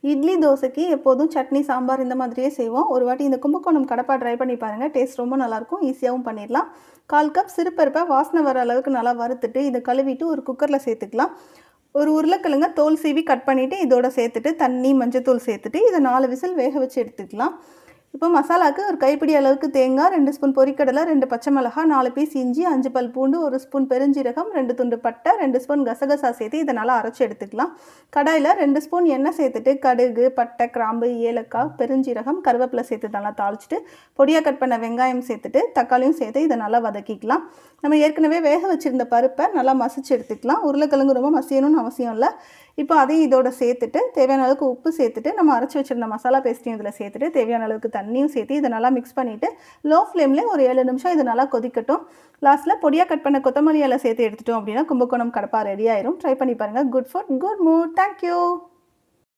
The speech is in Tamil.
இட்லி, தோசைக்கு எப்போதும் சட்னி, சாம்பார் இந்த மாதிரியே செய்வோம். ஒரு வாட்டி இந்த கும்பகோணம் கடப்பா ட்ரை பண்ணி பாருங்கள். டேஸ்ட் ரொம்ப நல்லாயிருக்கும். ஈஸியாகவும் பண்ணிடலாம். 1/4 கப் சிறுபருப்பை வாசனை வர அளவுக்கு நல்லா வறுத்துட்டு இதை கழுவிட்டு ஒரு குக்கரில் சேர்த்துக்கலாம். ஒரு உருளைக்கிழங்க தோல் சீவி கட் பண்ணிவிட்டு இதோட சேர்த்துட்டு தண்ணி, மஞ்சத்தூள் சேர்த்துட்டு இதை 4 விசில் வேக வச்சு எடுத்துக்கலாம். இப்போ மசாலாவுக்கு ஒரு கைப்பிடி அளவுக்கு தேங்காய், 2 ஸ்பூன் பொரிக்கடலை, 2 பச்சை மிளகாய், 4 பீஸ் இஞ்சி, 5 பல் பூண்டு, 1 ஸ்பூன் பெருஞ்சீரகம், 2 துண்டு பட்டை, 2 ஸ்பூன் கசகசா சேர்த்து இதை நல்லா அரைச்சி எடுத்துக்கலாம். கடாயில் 2 ஸ்பூன் எண்ணெய் சேர்த்துட்டு கடுகு, பட்டை, கிராம்பு, ஏலக்காய், பெருஞ்சீரகம், கருவேப்பிலை சேர்த்து நல்லா தாளிச்சிட்டு பொடியாக கட் பண்ண வெங்காயம் சேர்த்துட்டு தக்காளியும் சேர்த்து இதை நல்லா வதக்கிக்கலாம். நம்ம ஏற்கனவே வேக வச்சுருந்த பருப்பை நல்லா மசிச்சு எடுத்துக்கலாம். உருளைக்கிழங்கு ரொம்ப மசியணும்னு அவசியம் இல்லை. இப்போ அதையும் இதோட சேர்த்துட்டு தேவையான அளவுக்கு உப்பு சேர்த்துட்டு நம்ம அரைச்சி வச்சுருந்த மசாலா பேஸ்ட்டையும் இதில் சேர்த்துட்டு தேவையான அளவுக்கு தண்ணியும் சேர்த்து இதை நல்லா மிக்ஸ் பண்ணிவிட்டு லோ ஃப்ளேம்லேயே ஒரு 7 நிமிஷம் இது நல்லா கொதிக்கட்டும். லாஸ்ட்டில் பொடியாக கட் பண்ண கொத்தமல்லி எல்லாம் சேர்த்து எடுத்துட்டோம் அப்படின்னா கும்பகோணம் கடப்பா ரெடி ஆயிரும். ட்ரை பண்ணி பாருங்கள். Good food, good mood. Thank you.